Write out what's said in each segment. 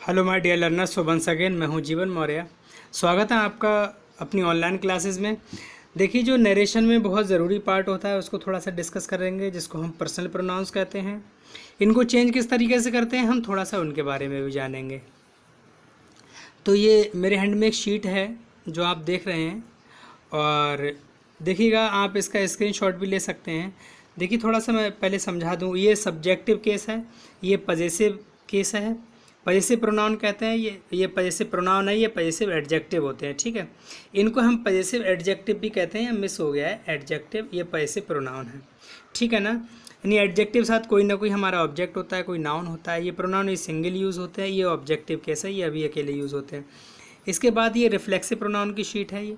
Hello my dear learners, so once again मैं हूं जीवन मौर्य। स्वागत है आपका अपनी ऑनलाइन क्लासेस में। देखिए, जो नरेशन में बहुत ज़रूरी पार्ट होता है उसको थोड़ा सा डिस्कस करेंगे, जिसको हम पर्सनल प्रोनाउंस कहते हैं। इनको चेंज किस तरीके से करते हैं हम थोड़ा सा उनके बारे में भी जानेंगे। तो ये मेरे हैंड में एक शीट है जो आप देख रहे हैं, और देखिएगा आप इसका स्क्रीनशॉट भी ले सकते हैं। देखिए, थोड़ा सा मैं पहले समझा दूँ। ये सब्जेक्टिव केस है, ये पजेसिव केस है। पजेसिव प्रोनाउन कहते हैं, ये पजेसिव प्रोनाउन है, ये पजेसिव एडजेक्टिव होते हैं। ठीक है, इनको हम पजेसिव एडजेक्टिव भी कहते हैं। मिस हो गया है एडजेक्टिव, ये पजेसिव प्रोनाउन है। ठीक है ना। यानी एडजेक्टिव साथ कोई ना कोई हमारा ऑब्जेक्ट होता है, कोई नाउन होता है। ये प्रोनाउन ये सिंगल यूज़ होते हैं, ये ऑब्जेक्टिव केस है, ये अभी अकेले यूज़ होते हैं। इसके बाद ये रिफ्लेक्सिव प्रोनाउन की शीट है ये।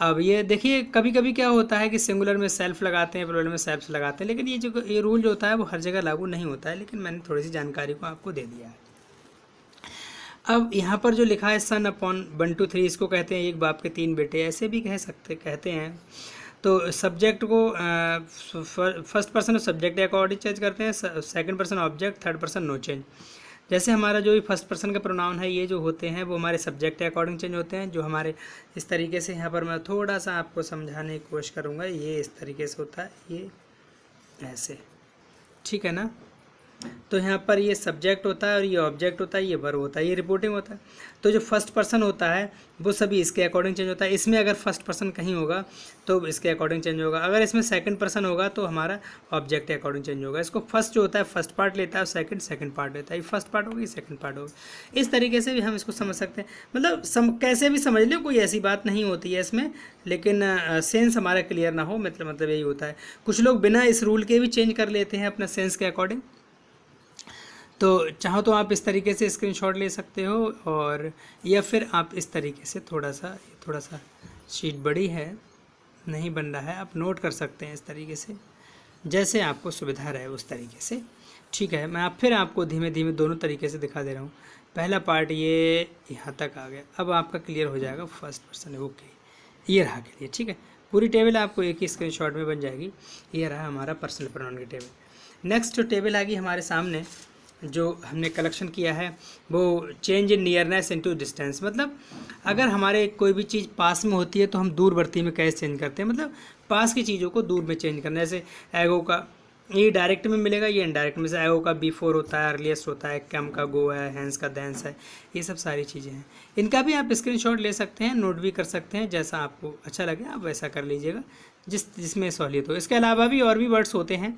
अब ये देखिए, कभी कभी क्या होता है कि सिंगुलर में सेल्फ लगाते हैं, प्लूरल में सेल्फ लगाते हैं, लेकिन ये रूल जो होता है वो हर जगह लागू नहीं होता है, लेकिन मैंने थोड़ी सी जानकारी को आपको दे दिया है। अब यहाँ पर जो लिखा है सन अपॉन 1 2 3, इसको कहते हैं एक बाप के 3 बेटे, ऐसे भी कहते हैं। तो सब्जेक्ट को फर्स्ट पर्सन ऑफ सब्जेक्ट के अकॉर्डिंग चेंज करते हैं, second person object, third person no change. जैसे हमारा जो भी फर्स्ट पर्सन का प्रोनाउन है, ये जो होते हैं वो हमारे सब्जेक्ट के अकॉर्डिंग चेंज होते हैं। जो हमारे इस तरीके से, यहाँ पर मैं थोड़ा सा आपको समझाने की कोशिश करूँगा। ये इस तरीके से होता है, ये ऐसे। ठीक है ना। तो यहाँ पर ये सब्जेक्ट होता है और ये ऑब्जेक्ट होता है, ये वर्ब होता है, ये रिपोर्टिंग होता है। तो जो फर्स्ट पर्सन होता है वो सभी इसके अकॉर्डिंग चेंज होता है। इसमें अगर फर्स्ट पर्सन कहीं होगा तो इसके अकॉर्डिंग चेंज होगा। अगर इसमें सेकंड पर्सन होगा तो हमारा ऑब्जेक्ट के अकॉर्डिंग चेंज होगा। इसको फर्स्ट जो होता है फर्स्ट पार्ट लेता है, सेकंड पार्ट लेता है। ये फर्स्ट पार्ट होगी, सेकंड पार्ट होगा। इस तरीके से भी हम इसको समझ सकते हैं। मतलब कैसे भी समझ लो, कोई ऐसी बात नहीं होती है इसमें, लेकिन सेंस हमारा क्लियर ना हो, मतलब यही होता है। कुछ लोग बिना इस रूल के भी चेंज कर लेते हैं अपना सेंस के अकॉर्डिंग। तो चाहो तो आप इस तरीके से स्क्रीनशॉट ले सकते हो, और या फिर आप इस तरीके से थोड़ा सा शीट बड़ी है, नहीं बन रहा है, आप नोट कर सकते हैं इस तरीके से, जैसे आपको सुविधा रहे उस तरीके से। ठीक है, मैं फिर आपको धीमे धीमे दोनों तरीके से दिखा दे रहा हूँ। पहला पार्ट ये यहाँ तक आ गया, अब आपका क्लियर हो जाएगा फर्स्ट पर्सन। ओके, ये रहा क्लियर। ठीक है, पूरी टेबल आपको एक ही स्क्रीनशॉट में बन जाएगी। ये रहा हमारा पर्सनल प्रोनाउन की टेबल। नेक्स्ट जो टेबल आ गई हमारे सामने, जो हमने कलेक्शन किया है, वो change in nearness into distance. मतलब अगर हमारे कोई भी चीज़ पास में होती है तो हम दूरवर्ती में कैसे चेंज करते हैं, मतलब पास की चीज़ों को दूर में चेंज करना। जैसे एगो का ये डायरेक्ट में मिलेगा, ये इनडायरेक्ट में। जैसे एगो का बिफोर होता है, अर्लीस्ट होता है, कम का गो है, हैंस का देंस है, ये सब सारी चीज़ें हैं। इनका भी आप स्क्रीनशॉट ले सकते हैं, नोट भी कर सकते हैं, जैसा आपको अच्छा लगे आप वैसा कर लीजिएगा, जिसमें सहूलियत हो। इसके अलावा भी और भी वर्ड्स होते हैं,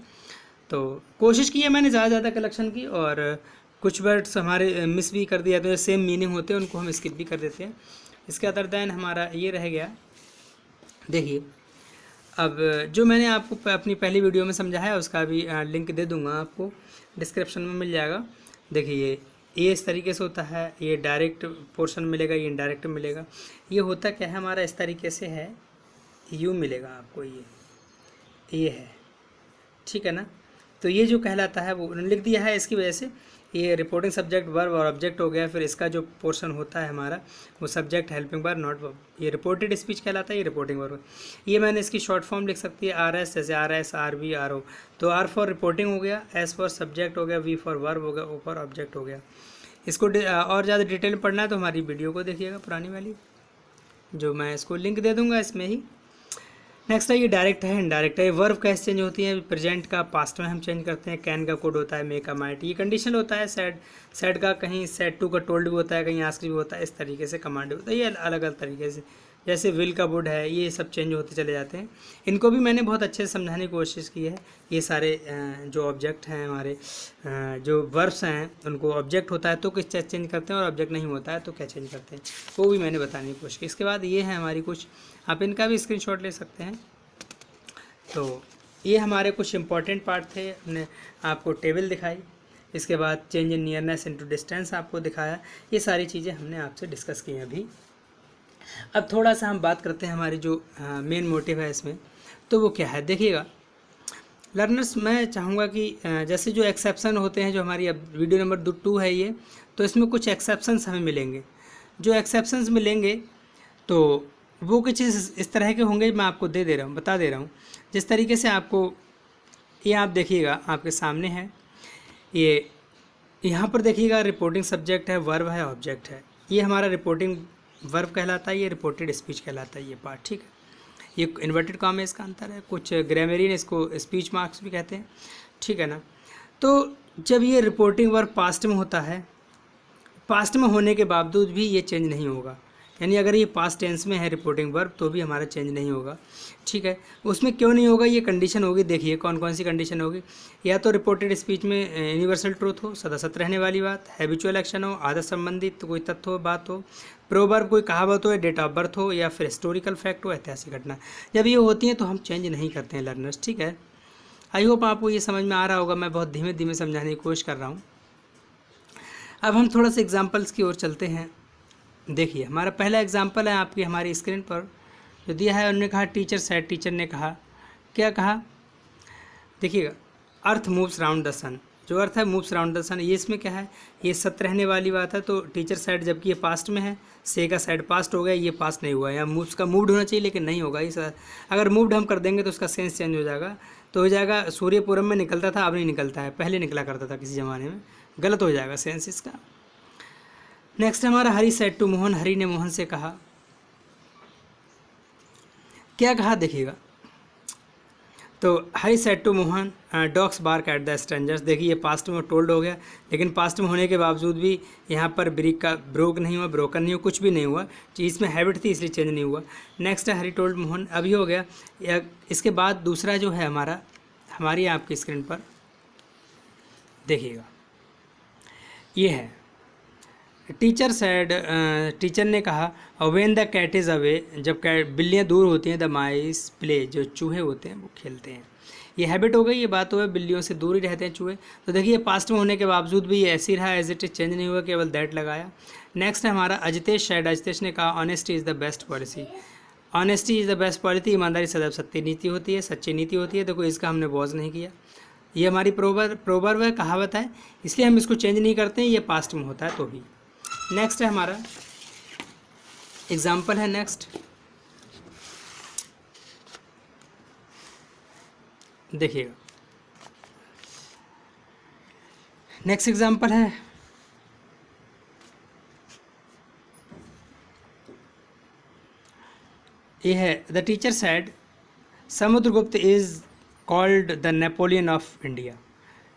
तो कोशिश की है मैंने ज़्यादा कलेक्शन की, और कुछ वर्ड्स हमारे मिस भी कर दिया, तो सेम मीनिंग होते हैं उनको हम स्किप भी कर देते हैं। इसके अदर दैन हमारा ये रह गया। देखिए, अब जो मैंने आपको अपनी पहली वीडियो में समझाया उसका भी लिंक दे दूंगा, आपको डिस्क्रिप्शन में मिल जाएगा। देखिए, ये इस तरीके से होता है, ये डायरेक्ट पोर्शन मिलेगा, ये इनडायरेक्ट मिलेगा। ये होता क्या है हमारा, इस तरीके से है, यू मिलेगा आपको, ये है। ठीक है ना। तो ये जो कहलाता है वो लिख दिया है, इसकी वजह से ये रिपोर्टिंग सब्जेक्ट वर्ब और ऑब्जेक्ट हो गया। फिर इसका जो पोर्शन होता है हमारा वो subject helping verb not verb, ये रिपोर्टेड स्पीच कहलाता है, ये रिपोर्टिंग वर्ब। ये मैंने इसकी शॉर्ट फॉर्म लिख सकती है RS, जैसे RS RV RO। तो R फॉर रिपोर्टिंग हो गया, S फॉर सब्जेक्ट हो गया, V फॉर वर्ब हो गया, O फॉर ऑब्जेक्ट हो गया। इसको और ज़्यादा डिटेल में पढ़ना है तो हमारी वीडियो को देखिएगा पुरानी वाली, जो मैं इसको लिंक दे दूँगा इसमें ही। नेक्स्ट है ये डायरेक्ट है, इनडायरेक्ट है। वर्ब कैसे चेंज होती है, प्रेजेंट का पास्ट में हम चेंज करते हैं। कैन का कोड होता है, मे का माइट, ये कंडीशनल होता है। सेड का कहीं सेड टू का टोल्ड भी होता है, कहीं आस्क भी होता है। इस तरीके से कमांड होता है, ये अलग अलग तरीके से। जैसे विल का वुड है, ये सब चेंज होते चले जाते हैं। इनको भी मैंने बहुत अच्छे से समझाने की कोशिश की है। ये सारे जो ऑब्जेक्ट हैं हमारे, जो वर्ब्स हैं उनको ऑब्जेक्ट होता है तो किस चेंज करते हैं, और ऑब्जेक्ट नहीं होता है तो क्या चेंज करते हैं, वो भी मैंने बताने की कोशिश की। इसके बाद ये है हमारी कुछ, आप इनका भी स्क्रीनशॉट ले सकते हैं। तो ये हमारे कुछ इंपॉर्टेंट पार्ट थे, हमने आपको टेबल दिखाई। इसके बाद change in nearness into distance आपको दिखाया। ये सारी चीज़ें हमने आपसे डिस्कस की हैं अभी। अब थोड़ा सा हम बात करते हैं हमारी जो मेन मोटिव है इसमें, तो वो क्या है। देखिएगा लर्नर्स, मैं चाहूँगा कि जैसे जो एक्सेप्शन होते हैं, जो हमारी अब वीडियो नंबर 2 है ये, तो इसमें कुछ एक्सेप्शंस हमें मिलेंगे। जो एक्सेप्शंस मिलेंगे तो वो कुछ इस तरह के होंगे, मैं आपको बता दे रहा हूँ। जिस तरीके से आपको ये आप देखिएगा, आपके सामने है ये यहाँ पर देखिएगा रिपोर्टिंग सब्जेक्ट है, वर्ब है, ऑब्जेक्ट है। ये हमारा रिपोर्टिंग वर्ब कहलाता है, ये रिपोर्टेड स्पीच कहलाता है ये पार्ट, ठीक है। ये इन्वर्टेड कॉमा में इसका अंतर है, कुछ ग्रामरियन इसको स्पीच मार्क्स भी कहते हैं, ठीक है ना। तो जब ये रिपोर्टिंग वर्ब पास्ट में होता है, पास्ट में होने के बावजूद भी ये चेंज नहीं होगा, यानी अगर ये पास्ट टेंस में है रिपोर्टिंग वर्ब तो भी हमारा चेंज नहीं होगा, ठीक है। उसमें क्यों नहीं होगा, ये कंडीशन होगी, देखिए कौन कौन सी कंडीशन होगी। या तो रिपोर्टेड स्पीच में यूनिवर्सल ट्रूथ हो, सदा सत्य रहने वाली बात, हैबिचुअल एक्शन हो, आदत संबंधित कोई तथ्य हो, बात हो, प्रोवर्ब कोई कहावत हो, डेट ऑफ बर्थ हो, या फिर हिस्टोरिकल फैक्ट हो, ऐतिहासिक घटना। जब ये होती हैं तो हम चेंज नहीं करते हैं लर्नर्स, ठीक है। आई होप आपको ये समझ में आ रहा होगा, मैं बहुत धीमे धीमे समझाने की कोशिश कर रहा हूँ। अब हम थोड़ा सा एग्जाम्पल्स की ओर चलते हैं। देखिए हमारा पहला एग्जाम्पल है आपकी हमारी स्क्रीन पर जो दिया है। उन्होंने कहा टीचर सेड, टीचर ने कहा, क्या कहा, देखिएगा, अर्थ मूव्स राउंड द सन, जो अर्थ है मूव्स राउंड द सन, ये इसमें क्या है, ये सत्य रहने वाली बात है। तो टीचर सेड जबकि ये पास्ट में है, से का साइड पास्ट हो गया, ये पास्ट नहीं हुआ, या मूव्स का मूव्ड होना चाहिए लेकिन नहीं होगा। इस अगर मूव्ड हम कर देंगे तो उसका सेंस चेंज हो जाएगा, तो हो जाएगा सूर्य पूरब में निकलता था, अब नहीं निकलता है, पहले निकला करता था किसी ज़माने में, गलत हो जाएगा सेंस इसका। नेक्स्ट हमारा हरी सेड टू मोहन, हरी ने मोहन से कहा, क्या कहा, देखिएगा, तो Hari said to Mohan dogs bark at the strangers. देखिए ये पास्ट में टोल्ड हो गया, लेकिन पास्ट में होने के बावजूद भी यहाँ पर ब्रेक का ब्रोक नहीं हुआ, ब्रोकन नहीं हुआ, कुछ भी नहीं हुआ, चीज़ में हैबिट थी इसलिए चेंज नहीं हुआ। नेक्स्ट है हरी टोल्ड मोहन, अभी हो गया। या इसके बाद दूसरा जो है हमारा, हमारी आपकी स्क्रीन पर देखिएगा, ये है टीचर सेड, टीचर ने कहा, when the cat is away, जब बिल्लियाँ दूर होती हैं, द माइस प्ले, जो चूहे होते हैं वो खेलते हैं। ये हैबिट हो गई, ये बात हो है, बिल्लियों से दूर ही रहते हैं चूहे। तो देखिए पास्ट में होने के बावजूद भी ये ऐसी रहा, एज इट इज, चेंज नहीं हुआ, केवल दैट लगाया। नेक्स्ट है हमारा अजितेश सेड, अजितेश ने कहा, honesty is the best policy, honesty is the best policy, ईमानदारी सदैव सत्य नीति होती है, सच्ची नीति होती है। देखो इसका हमने वॉज नहीं किया, ये हमारी प्रोवर्ब है, कहावत है, इसलिए हम इसको चेंज नहीं करते हैं, ये पास्ट में होता है तो भी। नेक्स्ट है हमारा एग्जाम्पल है, नेक्स्ट देखिएगा, नेक्स्ट एग्जाम्पल है, ये है the teacher said Samudragupta is called the Napoleon of India,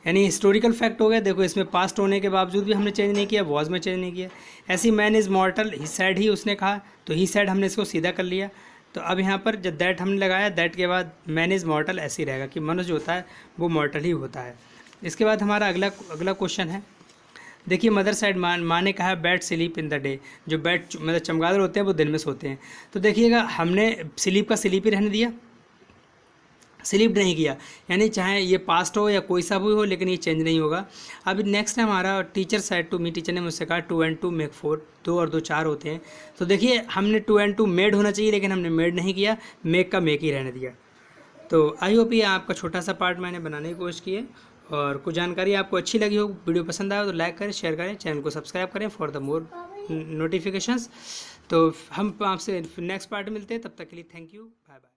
यानी हिस्टोरिकल फैक्ट हो गया। देखो इसमें पास्ट होने के बावजूद भी हमने चेंज नहीं किया, वॉज में चेंज नहीं किया। ऐसी man is mortal, he said, he उसने कहा, तो ही सैड हमने इसको सीधा कर लिया। तो अब यहाँ पर जब दैट हमने लगाया, दैट के बाद मैन इज़ मॉर्टल ऐसे ही रहेगा कि मनुष्य जो होता है वो मॉर्टल ही होता है। इसके बाद हमारा अगला क्वेश्चन है, देखिए मदर साइड, माँ ने कहा bat sleep in the day, जो बैट मतलब चमगादड़ होते हैं वो दिन में सोते हैं। तो देखिएगा हमने स्लीप का स्लीप ही रहने दिया, स्लीप नहीं किया, यानी चाहे ये पास्ट हो या कोई सा भी हो, लेकिन ये चेंज नहीं होगा। अभी नेक्स्ट है हमारा teacher said to me, teacher ने मुझसे कहा 2 and 2 मेक 4, 2 और 2 4 होते हैं। तो देखिए हमने 2 and 2 मेड होना चाहिए, लेकिन हमने मेड नहीं किया, मेक का मेक ही रहने दिया। तो आई होप ये आपका छोटा सा पार्ट मैंने बनाने की कोशिश की है, और कुछ जानकारी आपको अच्छी लगी हो, वीडियो पसंद आया तो लाइक करें, शेयर करें, चैनल को सब्सक्राइब करें फॉर द मोर नोटिफिकेशंस। तो हम आपसे नेक्स्ट पार्ट मिलते हैं, तब तक के लिए थैंक यू, बाय बाय।